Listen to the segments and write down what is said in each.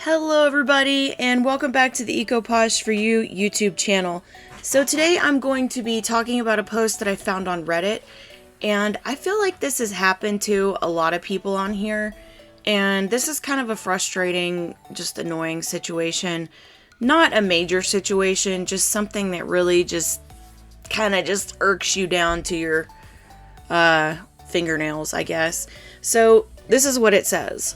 Hello everybody and welcome back to the Posh for You YouTube channel. So today I'm going to be talking about a post that I found on Reddit, and I feel like this has happened to a lot of people on here, and this is kind of a frustrating, just annoying situation. Not a major situation, just something that really just kind of just irks you down to your fingernails, I guess. So this is what it says.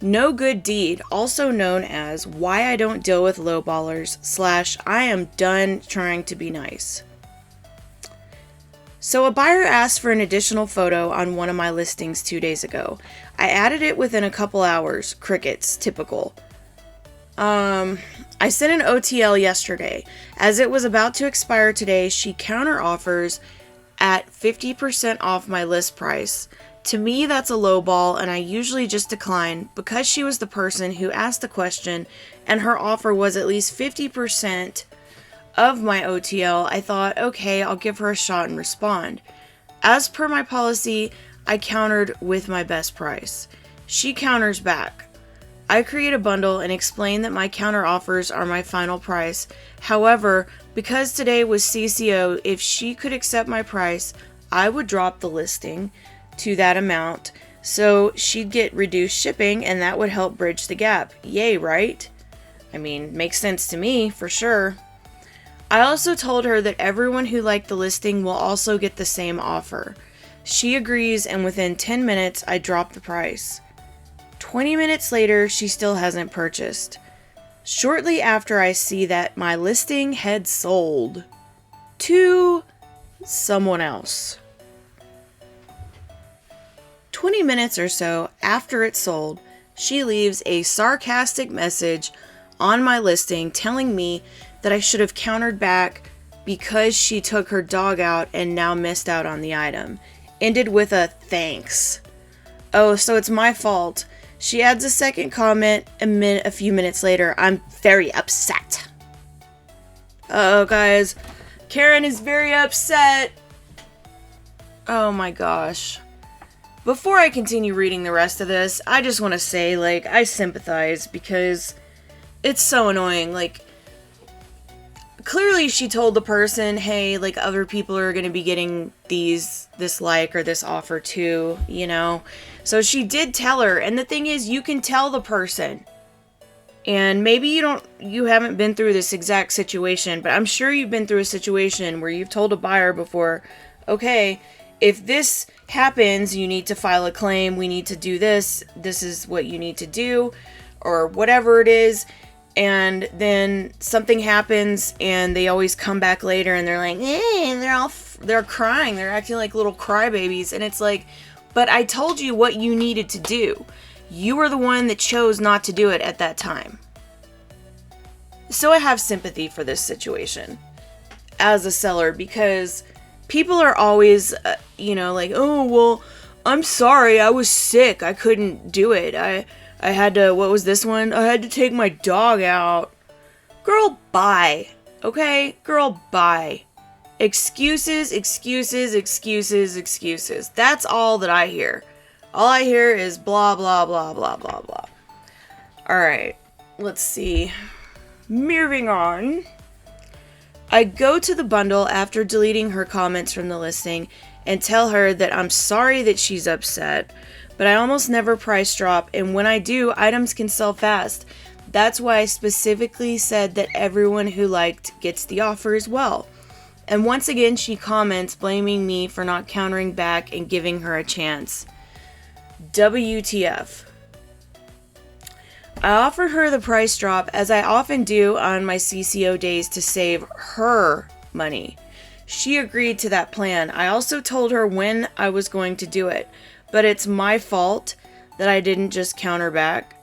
No good deed, also known as why I don't deal with lowballers / I am done trying to be nice. So a buyer asked for an additional photo on one of my listings 2 days ago. I added it within a couple hours. Crickets, typical. I sent an OTL yesterday. As it was about to expire today, she counter offers at 50% off my list price. To me, that's a low ball, and I usually just decline. Because she was the person who asked the question and her offer was at least 50% of my OTL, I thought, okay, I'll give her a shot and respond. As per my policy, I countered with my best price. She counters back. I create a bundle and explain that my counter offers are my final price. However, because today was CCO, if she could accept my price, I would drop the listing to that amount, so she'd get reduced shipping, and that would help bridge the gap. Yay, right? I mean, makes sense to me, for sure. I also told her that everyone who liked the listing will also get the same offer. She agrees, and within 10 minutes, I drop the price. 20 minutes later, she still hasn't purchased. Shortly after, I see that my listing had sold to someone else. 20 minutes or so after it sold, she leaves a sarcastic message on my listing telling me that I should have countered back because she took her dog out and now missed out on the item. Ended with a thanks. Oh, so it's my fault. She adds a second comment a few minutes later. I'm very upset. Oh, guys. Karen is very upset. Oh my gosh. Before I continue reading the rest of this, I just want to say, I sympathize because it's so annoying. Clearly she told the person, hey, other people are going to be getting this or this offer too, So she did tell her, and the thing is, you can tell the person. And maybe you haven't been through this exact situation, but I'm sure you've been through a situation where you've told a buyer before, okay, if this happens, you need to file a claim, we need to do this is what you need to do, or whatever it is, and then something happens, and they always come back later, and they're like, they're crying, they're acting like little crybabies, and it's like, but I told you what you needed to do. You were the one that chose not to do it at that time. So I have sympathy for this situation as a seller, because people are always, oh, well, I'm sorry, I was sick, I couldn't do it, I had to, what was this one? I had to take my dog out. Girl, bye. Okay? Girl, bye. Excuses, excuses, excuses, excuses. That's all that I hear. All I hear is blah, blah, blah, blah, blah, blah. Alright, let's see. Moving on. I go to the bundle after deleting her comments from the listing and tell her that I'm sorry that she's upset, but I almost never price drop, and when I do, items can sell fast. That's why I specifically said that everyone who liked gets the offer as well. And once again, she comments blaming me for not countering back and giving her a chance. WTF. I offered her the price drop, as I often do on my CCO days, to save her money. She agreed to that plan. I also told her when I was going to do it, but it's my fault that I didn't just counter back.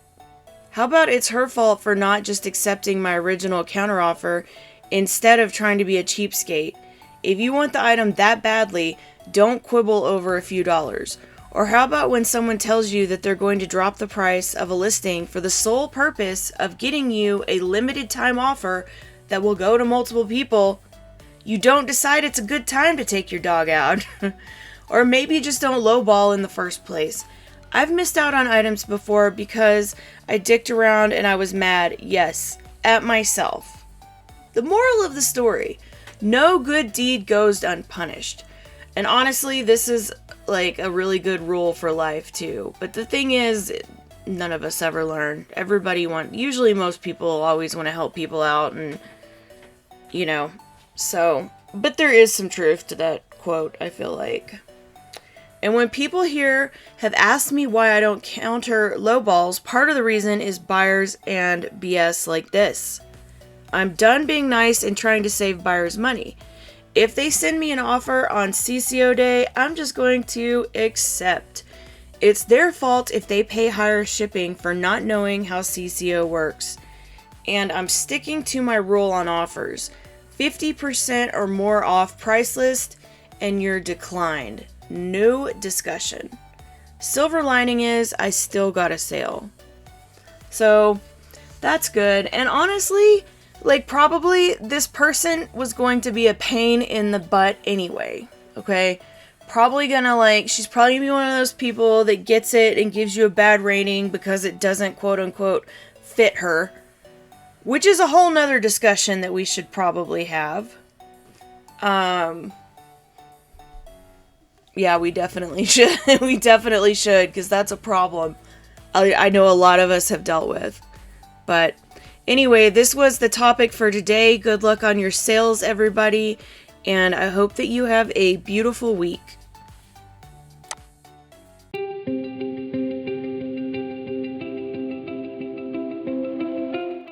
How about it's her fault for not just accepting my original counteroffer instead of trying to be a cheapskate? If you want the item that badly, don't quibble over a few dollars. Or how about when someone tells you that they're going to drop the price of a listing for the sole purpose of getting you a limited time offer that will go to multiple people, you don't decide it's a good time to take your dog out. Or maybe you just don't lowball in the first place. I've missed out on items before because I dicked around and I was mad, yes, at myself. The moral of the story, no good deed goes unpunished. And honestly, this is like a really good rule for life too. But the thing is, none of us ever learn. Usually most people always want to help people out and, so, but there is some truth to that quote, I feel like. And when people here have asked me why I don't counter lowballs, part of the reason is buyers and BS like this. I'm done being nice and trying to save buyers money. If they send me an offer on CCO day, I'm just going to accept. It's their fault if they pay higher shipping for not knowing how CCO works. And I'm sticking to my rule on offers. 50% or more off price list and you're declined. No discussion. Silver lining is I still got a sale. So that's good. And honestly, probably this person was going to be a pain in the butt anyway. Okay? She's probably gonna be one of those people that gets it and gives you a bad rating because it doesn't quote unquote fit her. Which is a whole nother discussion that we should probably have. Yeah, we definitely should. We definitely should, because that's a problem I know a lot of us have dealt with. But anyway, this was the topic for today. Good luck on your sales, everybody. And I hope that you have a beautiful week.